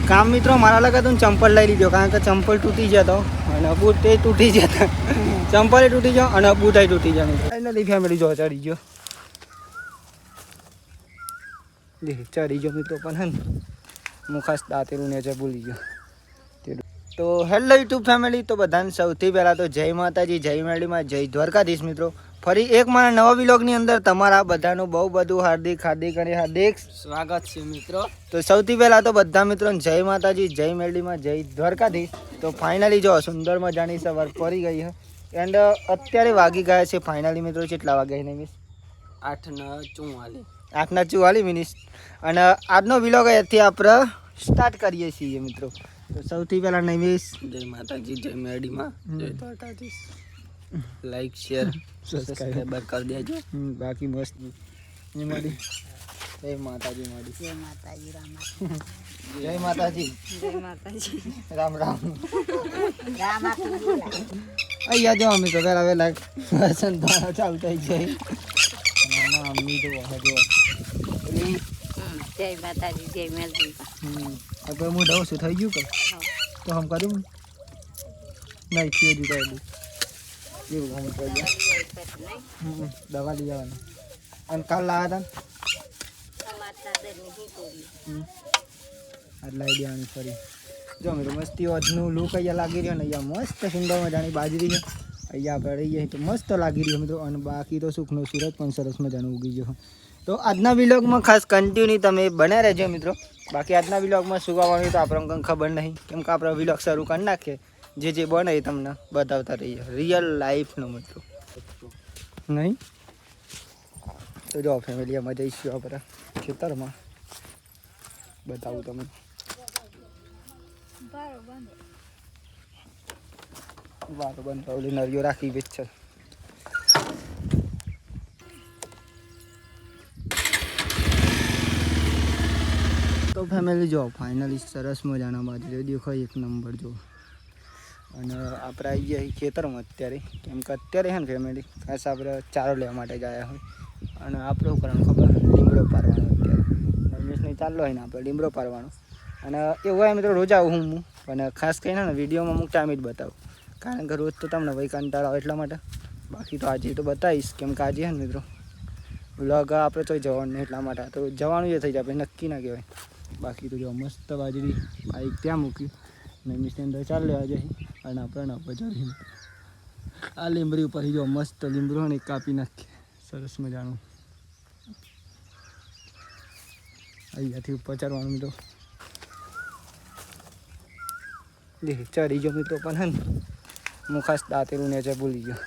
કામ મિત્રો મારા લગા તો ચંપલ લઈ લીધો કારણ કે ચંપલ તૂટી જતો અને બૂટ એ તૂટી જતા ચંપલ તૂટી જાવ અને બૂટ તૂટી જાય ફાઇનલી ફેમિલી જો ચડી ગયો ચડી ગયો મિત્રો પણ હે ને હું ખાસ દાંતેલું ને ભૂલી ગયો તો હેલો યુટ્યુબ ફેમિલી તો બધાને સૌથી પહેલાં તો જય માતાજી જય મેરડીમાં જય દ્વારકાધીશ મિત્રો ફરી એક મારા નવા વિલોગની અંદર તમારા બધાનું બહુ બધું હાર્દિક સ્વાગત છે મિત્રો તો સૌથી પહેલાં તો બધા મિત્રોને જય માતાજી જય મેરડીમાં જય દ્વારકાધીશ તો ફાઇનલી જો સુંદર મજાની સવાર પડી ગઈ છે એન્ડ અત્યારે વાગી ગયા છે ફાઇનલી મિત્રો કેટલા વાગ્યા છે મિસ 8:44 અને આજનો વિલોગ અહીંયાથી આપણે સ્ટાર્ટ કરીએ છીએ મિત્રો તો સૌથી પહેલાં નૈમિષ જય માતાજી જય મેરડીમાં જય દ્વારકાધીશ લાઈક શેર સબસ્ક્રાઈબર કરી દેજો બાકી મસ્ત માડી જય માતાજી માડી જય માતાજી રામ રામ અહીંયા જો અમે તો પહેલાં વહેલા વાસણ ધોવા ચાલુ થઈ જાય મમ્મી તો જો જય માતાજી જય મેરડી અગર હું ડઉં છું થઈ ગયું કે તો હમ કર્યું નહીં થયું દીધું એવું હમ કરી દવા લઈ જવાની અને કાલ લાવ્યા હતા લાવી દેવાની ફરી જો મિત્રો મસ્તી આજનું લુક અહીંયા લાગી રહ્યો ને અહીંયા મસ્ત સુંદર મજાની બાજરી છે અહીંયા આપણે રહીએ તો મસ્ત લાગી રહ્યો મિત્રો અને બાકી તો સુખનો સુરત પણ સરસ મજાનું ઉગી ગયો તો આજના વિલોગમાં ખાસ કન્ટિન્યુ તમે બને રહેજો મિત્રો બાકી આજના વિલોગમાં શું આવવાનું તો આપણને કંઈ ખબર નહીં કેમ કે આપણે વિલોગ શરૂ કરી નાખીએ જે બને એ તમને બતાવતા રહીએ રિયલ લાઈફનો મિત્રો નહીં તો જો ફેમિલીમાં જઈશું આપણે ખેતરમાં બતાવું તમને વારો બંધ ઓલી નળીઓ રાખી બેચ છે તો ફેમિલી જો ફાઇનલી સરસ મજાના બાજુ દેખો એક નંબર જો અને આપણે આવી ગયા ખેતરમાં અત્યારે કેમ કે અત્યારે છે ને ફેમિલી ખાસ આપણે ચારો લેવા માટે ગયા હોય અને આપણું કરવાનું ખબર લીમડો પારવાનો અત્યારે રમેશને ચાલલો હોય ને આપણે લીમડો પારવાનો અને એવું હોય મિત્રો રોજ આવું હું અને ખાસ કરીને ને વિડીયોમાં અમુક ટાઈમ જ બતાવું કારણ કે રોજ તો તમને ભાઈ કંટાળો આવે એટલા માટે બાકી તો આજે તો બતાવીશ કેમ કે આજે છે ને મિત્રો વ્લોગ આપણે તો જવાનું નહીં એટલા માટે તો જવાનું જ થઈ જાય આપણે નક્કી ના કહેવાય બાકી તો જો મસ્ત બાજરી બાઈક ત્યાં મૂક્યું ને મિસ્ટની અંદર ચાલ લેવા જાય અને આપણે બજારી આ લીંબડી ઉપર જો મસ્ત લીંબડો ને કાપી નાખીએ સરસ મજાનું અહીંયાથી ઉપર ચડવાનું મિત્રો ચડી ગયો મિત્રો પણ હે ને હું ખાસ દાંતેલું નેચે ભૂલી ગયો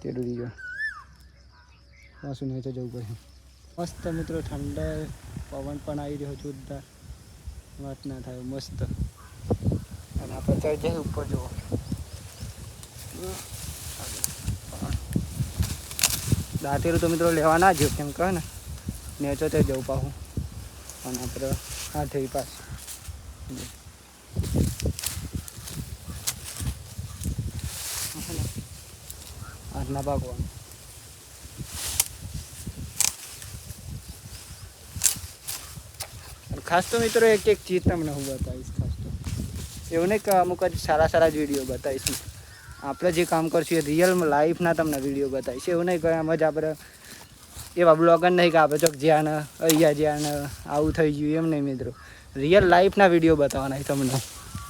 તે ડૂરી ગયો પાછું નેચે જવું પડે મસ્ત મિત્રો ઠંડા પવન પણ આવી રહ્યો જોરદાર વાત ના થાય મસ્ત અને આપણે ચડી જઈએ ઉપર જુઓ દાંતેલું તો મિત્રો લેવા ના જ્યો કેમ કહે ને નેચો તે જવું પાછું અને આપણે હાથે પાસ હાથના ભાગવાનું ખાસ તો મિત્રો એક ચીજ તમને હું બતાવીશ ખાસ તો એવું નહીં કે અમુક જ સારા જ વિડીયો બતાવીશું આપણે જે કામ કરશું એ રિયલ લાઈફના તમને વિડીયો બતાવીશ એવું નહીં કે આમ જ આપણે એવા બ્લોગર નહીં કે આપણે ચોક જ્યાં ને અહીંયા જ્યાં ને આવું થઈ ગયું એમ નહીં મિત્રો રિયલ લાઈફના વિડીયો બતાવવાના તમને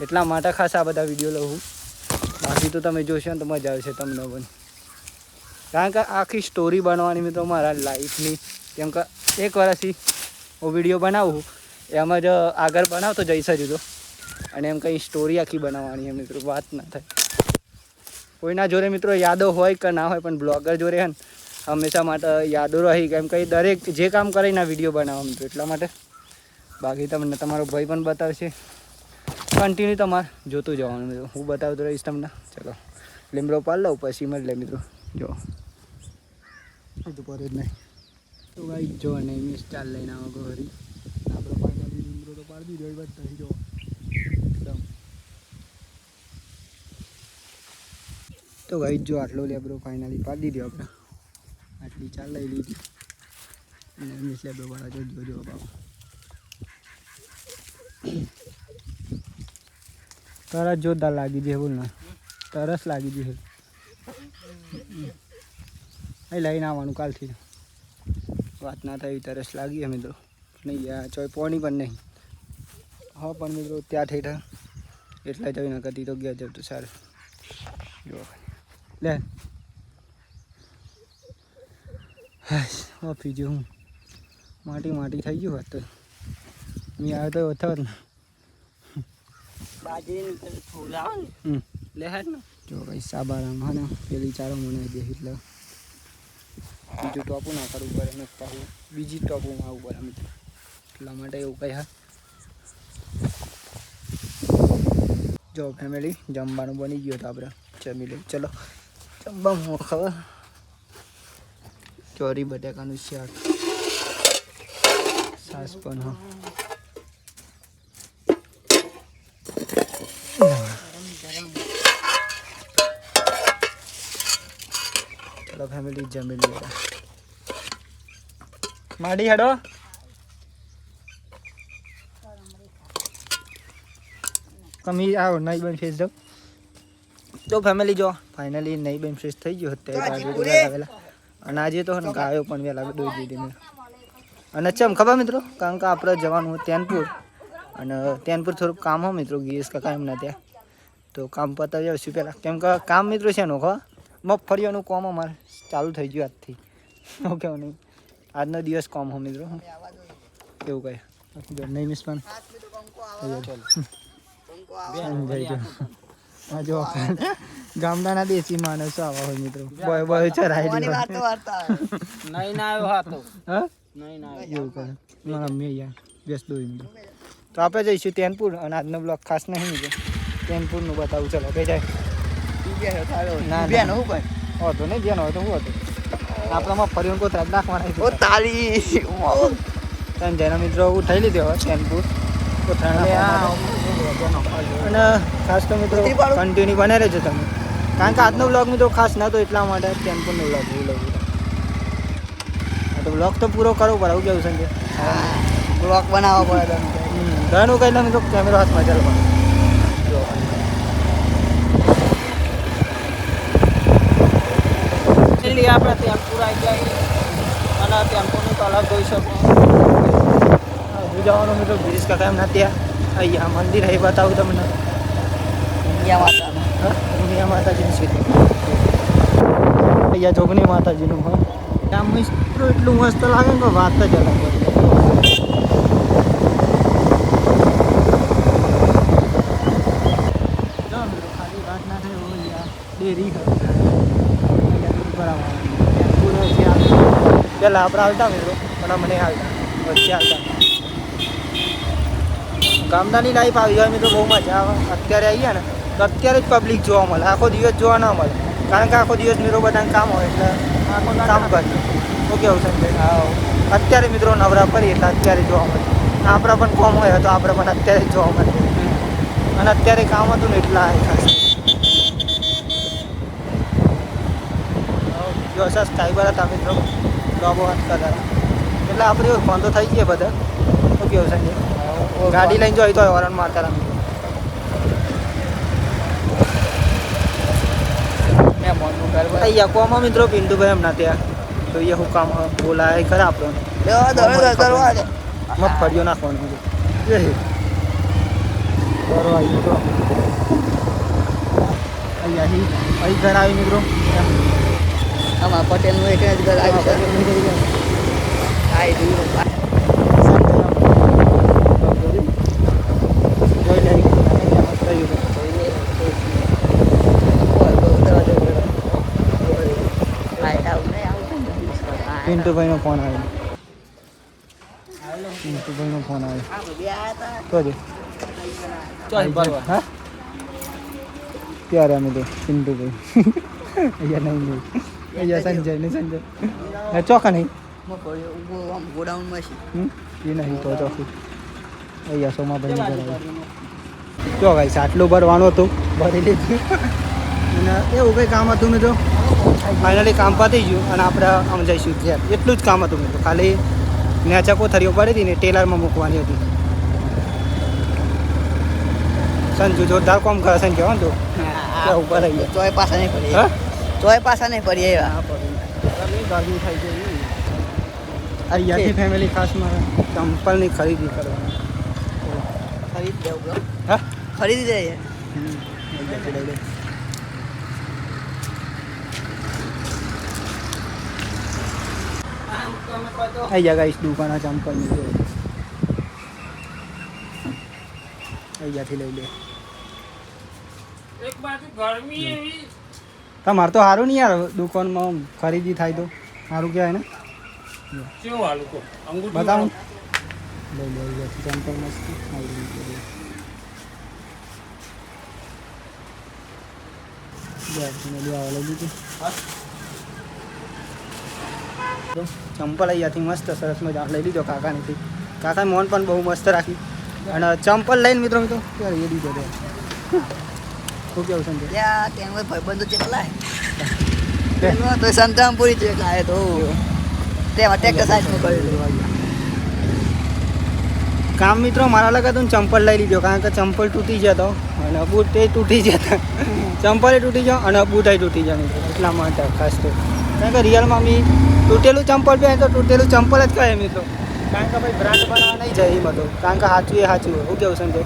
એટલા માટે ખાસ આ બધા વિડીયો લઉં બાકી તો તમે જોશો ને તો મજા આવશે તમને પણ કારણ કે આખી સ્ટોરી બનાવવાની મિત્રો મારા લાઈફની કેમ કે એક વર્ષથી હું વિડીયો બનાવું એમાં જ આગળ બનાવતો જઈશ હજુ તો અને એમ કંઈ સ્ટોરી આખી બનાવવાની એમ મિત્રો વાત ના થાય કોઈના જોડે મિત્રો યાદો હોય કે ના હોય પણ બ્લોગર જોડે હે ને હંમેશા માટે યાદો રહી કેમ કે દરેક જે કામ કરે એના વિડીયો બનાવવા મિત્રો એટલા માટે બાકી તમને તમારો ભાઈ પણ બતાવશે કન્ટિન્યુ તમારે જોતું જવાનું મિત્રો હું બતાવતો રહીશ તમને ચલો લીમડો પાડી લઉં પછી મળે મિત્રો જો તો પર જ નહીં તો ભાઈ જો નહીં મિસ ચાલ લઈને આવો ઘરી આપણે પાણી લીમડો તો પાડી દીધો એ બધા જો એકદમ તો ભાઈ જો આટલો લેબરો ફાઇનલી પાડી દીધો આપણે આટલી ચાલ લઈ લીધી અને મિસ લેબરો વાળા જો બાબા તરસ જોરદાર લાગી છે બોલ ને તરસ લાગી છે અહીં લઈને આવવાનું કાલથી વાત ના થઈ તરસ લાગી મિત્રો નહીં યાર ચોય પોણી પણ નહીં હા પણ મિત્રો ત્યાં થઈ હતા એટલે જઈ ના કરતી તો ગયા જબ તો સારું જો લે ઓફી જો હું માટી થઈ ગયું હોત તો મેં આવ્યો તો ઓછો જ ને બાજરી ફૂલાવ લે હેડ ને જો ભાઈ સાબારામ હા ને પેલી ચારો મને દે એટલે બીજું ટોપું ના કરવું પડે ને પાછું બીજી ટોપુમાં આવવું પડે મિત્રો એટલા માટે એવું કંઈ હા જો ફેમિલી જમવાનું બની ગયું તો આપણે જમી લઈએ ચલો જમવામાં ખબર ચોરી બટાકાનું શાક સાસ પણ હા ચલો ફેમિલી જમી લઈએ માડી હેડો કમી આવો નહીં બન ફેસ દો તો ફેમિલી જો ફાઇનલી નહીં બન ફ્રેશ થઈ ગયો અત્યારે વહેલા અને આજે તો ગાયો પણ વહેલા દોઈ દીધી મેં અને ચમ ખબર મિત્રો કારણ કે આપણે જવાનું તેનપુર અને તેનપુર થોડુંક કામ હોય મિત્રો ગિરીશ કાકા એમના ત્યાં તો કામ પતાવી આવશું પહેલાં કેમ કે કામ મિત્રો છે એનું ખબર મગફળીઓનું કામ અમારે ચાલુ થઈ ગયું આજથી ઓકે નહીં આજનો દિવસ કામ હોય મિત્રો એવું કહે નહીં મિસ પણ હા જો ગામડાના દેશી માણસો આવા હોય મિત્રો બોય બોય ચરાઈ નહીં ના આવ્યો હાથો હા નહીં ના એવું કરે મારા મમ્મી યાર વ્યસ્ત દોઈ મિત્રો તો આપણે જઈશું તેનપુર અને આજનો બ્લોગ ખાસ નહીં મિત્રો તેનપુરનું બતાવું ચલો કઈ જાય ના બેન હું ભાઈ હતો નહીં બેન હોય તો હું હતું આપણામાં ફરી કોઈ નાખવાના ઓ તાળી સંજયના મિત્રો ઉઠાઈ લીધો હવે તેનપુર અને ખાસ તો મિત્રો કન્ટિન્યુ બને રહેજો તમે કારણ કે આજનો બ્લોગ મિત્રો ખાસ નહોતો એટલા માટે ટેમ્પોનો બ્લોગ તો બ્લોગ તો પૂરો કરવો પડે એવું કેવું સંજય બ્લોગ બનાવવો પડે ઘણું કહી મિત્રો કેમેરો હાથમાં ચાલો એટલે આપણે ટેમ્પો આવી જાય અને ટેમ્પોનું કલર જોઈ શકો જવાનું મિત્રો ગિરીશ કાકા એમના ત્યાં અહીંયા મંદિર અહીં બતાવું તમને ઉમિયા માતાજીનું છે અહીંયા જોગણી માતાજીનું હા ત્યાં મિત્રો એટલું મસ્ત લાગે ને વાત જ અલગ હોય ખાલી વાત ના થાય ડેરી બરાબર પહેલાં આપણે હાલતા મિત્રો પણ મને હાલતા વચ્ચે હાલતા ગામડાની લાઈફ આવી જાય મિત્રો બહુ મજા આવે અત્યારે આવીએ ને તો અત્યારે જ પબ્લિક જોવા મળે આખો દિવસ જોવા ના મળે કારણ કે આખો દિવસ મિત્રો બધાને કામ હોય એટલે આખો કામ કરે ઓકે આવું સમજાય અત્યારે મિત્રો નવરા કરીએ એટલે અત્યારે જોવા મળે આપણા પણ કોમ હોય તો આપણે પણ અત્યારે જ જોવા મળે અને અત્યારે કામ હતું ને એટલા ખાસ જો સબસ્ક્રાઈબર હતા મિત્રો લોગો વાત કરતા એટલે આપણે એવું ફોન તો થઈ ગયા બધા ઓકે આવું સમજે ગાડી લઈને જોઈ તો વરણ મારતા રમી અહીંયા કોમાં મિત્રો પિન્ટુભાઈ એમના ત્યાં જોઈએ શું કામ બોલાય ખરા આપણને મગફળીઓ નાખવાનું મિત્રો અહીંયાથી અહીં ઘર આવી મિત્રો આમાં પટેલનું એક જ ઘર આવ્યું પિન્ટુભાઈનો ફોન આવ્યો પિન્ટુભાઈનો ફોન આવ્યો તો હા ત્યારે અમે તો પિન્ટુભાઈ અહીંયા નહીં અહીંયા સંજય ને સંજય ચોખા નહીં ગોડાઉનમાં છે એ નહીં તો ચોખ્ખું અહીંયા સોમાભાઈનું ઘર આવ્યું જો ભાઈ આટલું ભરવાનું હતું ભરી લીધું અને એવું કંઈ કામ હતું મિત્રો ફાઇનલી કામ પતી ગયું અને આપણે આમ જઈશું ઘેર એટલું જ કામ હતું મિત્રો ખાલી નેચા કોથળીઓ પડી હતી ને ટેલરમાં મૂકવાની હતી સંજુ જોરદાર કામ કરે છે ને કહેવાય ને તો ત્યાં ઉપર રહી ગયા ચોય પાછા નહીં પડી હા ચોય પાછા નહીં પડી એવા હા પડી ગરમી થઈ ગઈ અહીંયાથી ફેમિલી ખાસ મારે ચંપલની ખરીદી કરવાની ખરીદ દેવું બ્રો હા ખરીદી દઈએ અહીંયાથી લઈ લે અહીંયા ગાઈસ દુકાન આ ચંપલની જો અહીંયાથી લઈ લે એક બાજુ ગરમી એવી તમારે તો સારું નહીં યાર દુકાનમાં ખરીદી થાય તો સારું કહેવાય ને કેવું હાલું કો અંગૂઠી બતાવું લઈ લે અહીંયાથી ચંપલ મસ્ત આવી રીતે લઈ લીધું ચંપલ અહીંયાથી મસ્ત સરસ મજા લઈ લીધો કાકાનીથી કાકા મોન પણ બહુ મસ્ત રાખી અને ચંપલ લઈને મિત્રો મિત્રો ત્યારે એ લીધો તો શું કેવું સંજય ત્યાં ત્યાં ભાઈબંધો કેટલા તો સંતરામપુરી જેટલા તો તેમાં ટ્રેક્ટર સાઈડમાં કર્યું કામ મિત્રો મારા લગા તો ચંપલ લઈ લીધો કારણ કે ચંપલ તૂટી જતો અને બૂટ એ તૂટી જતા ચંપલ એ તૂટી જાવ અને બૂટ એ તૂટી જાય મિત્રો એટલા માટે ખાસ તો કારણ કે રિયલમાં બી તૂટેલું ચંપલ પહેરે તો તૂટેલું ચંપલ જ કહે મિત્રો કારણ કે ભાઈ બ્રાન્ડ બનાવવા નહીં જાય એ બધું કારણ કે સાચું એ સાચું હોય શું કેવું સંજય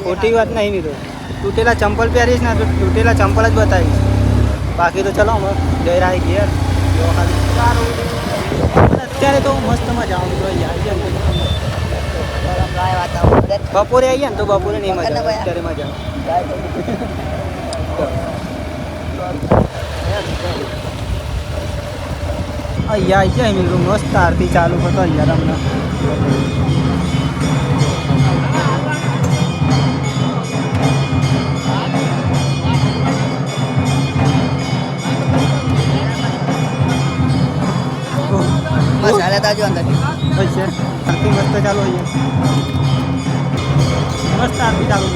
ખોટી વાત નહીં મિત્રો તૂટેલા ચંપલ પહેરીશ ને તો તૂટેલા ચંપલ જ બતાવીશ બાકી તો ચલો અમે જઈ રહ્યા ઘેર જો ખાલી અત્યારે તો મસ્ત મજા આવે મિત્રો બપોરે આવીએ ને તો બપોરે નહીં મજા આવે અત્યારે મજા આવે અહીંયા આવી જાય મિત્રો મસ્ત આરતી ચાલુ હતો અહીંયા તમને બસ હાલે તાજો અંદર છે આરતી મસ્ત ચાલુ અહીંયા મસ્ત આરતી ચાલુ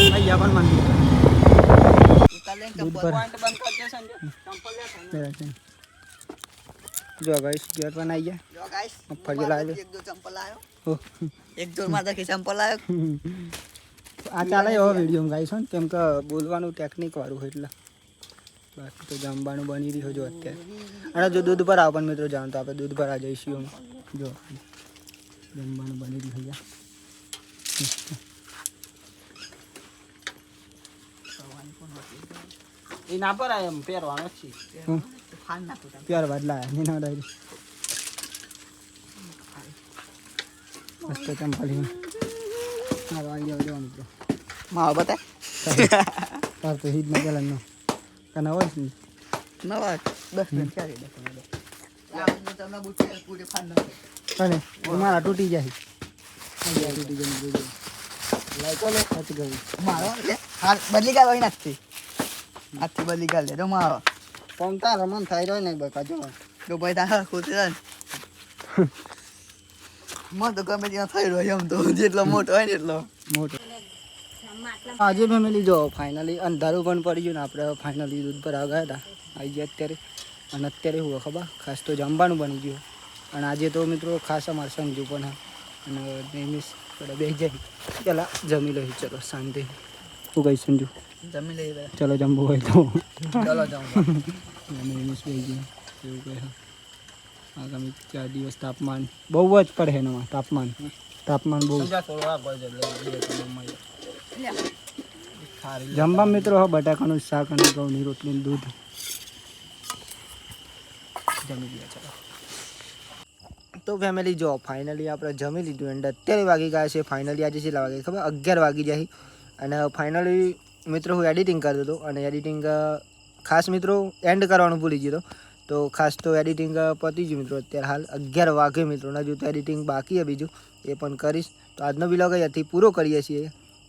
અહીંયા પણ મંદિર દૂધ પર જો ગાઈસ ઘેર પણ આવી ગયા જો ગાઈસ મગફળી લાવ્યો. એક દો ચંપલ લાવ્યો હો. એક દો માથા કે ચંપલ લાવ્યો આ ચાલે એવો વિડીયો ગાઈસ હો કેમ કે બોલવાનું ટેકનિક વાળું હોય એટલે બાકી તો જમવાનું બની રહ્યું જો અત્યારે અને જો દૂધ પર આવો પણ મિત્રો જાણ તો આપણે દૂધ પર આ જઈશું અમે. જો જમવાનું બની રહ્યું છે એ ના પર એમ પહેરવાનો છે ફાન નાખું તમે પ્યાર બદલાયા નહીં ના ડાયરી મસ્ત ચંપલી મારો આવી જાવ જો મિત્રો માવો બતાય તાર તો હિટ ના પેલા નો કના હોય ને નવા 10 મિનિટ ચાલી દે તમને બુટ પૂરે ફાન નાખો અને મારા તૂટી જાય અહીંયા તૂટી જાય મિત્રો લાઈકો લે સાચી ગયું મારો એટલે હાલ બદલી કાઢ હોય નાખતી આથી બદલી કાઢ લે તો મારો પમતા રમણ થાય રહ્યો ને બકા જો તો ભાઈ તારા ખોતે ને મો તો ગમે ત્યાં થઈ રહ્યો એમ તો જેટલો મોટો હોય ને એટલો મોટો આજે ફેમિલી જો ફાઇનલી અંધારું પણ પડી ગયું ને આપણે ફાઇનલી દૂધ પર આવી ગયા હતા આવી ગયા અત્યારે અને અત્યારે હું ખબર ખાસ તો જમવાનું બની ગયું અને આજે તો મિત્રો ખાસ અમારે સંજુ પણ હા અને નિમિષ બધા બે જાય પેલા જમી લઈ ચલો શાંતિ શું કહીશ સંજુ જમી લઈએ ચલો જમવું હોય તો ચલો જાઉં નિમિષ બે ગયા એવું કહે હા આગામી 4 દિવસ તાપમાન બહુ જ પડે એનામાં તાપમાન બહુ જમવા મિત્રો હા બટાકાનું શાક અને ઘઉંની રોટલી દૂધ જમી ગયા ચલો તો ફેમિલી જો ફાઇનલી આપણે જમી લીધું એન્ડ અત્યારે વાગી ગયા છે ફાઇનલી આજે કેટલા વાગે ખબર 11 વાગી જાય અને ફાઇનલી મિત્રો હું એડિટિંગ કરતો હતો અને એડિટિંગ ખાસ મિત્રો એન્ડ કરવાનું ભૂલી ગયો તો ખાસ તો એડિટિંગ પતી ગયું મિત્રો અત્યારે હાલ 11 વાગે મિત્રો હજુ તો એડિટિંગ બાકી છે બીજું એ પણ કરીશ તો આજનો વિલોગ અહીંયાથી પૂરો કરીએ છીએ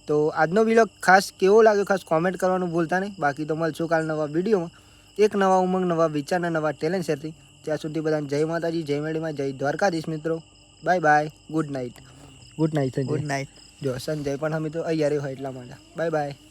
તો આજનો વિલોગ ખાસ કેવો લાગ્યો ખાસ કોમેન્ટ કરવાનું ભૂલતા નહીં બાકી તો મળશું કાલ નવા વિડીયોમાં એક નવા ઉમંગ નવા વિચારના નવા ટેલેન્ટ સાથે ત્યાં સુધી બધાને જય માતાજી જય મેડીમાં જય દ્વારકાધીશ મિત્રો bye bye good night good night જો સંજય પણ અમે તો અહીંયા રહ્યો હોય એટલા માટે બાય બાય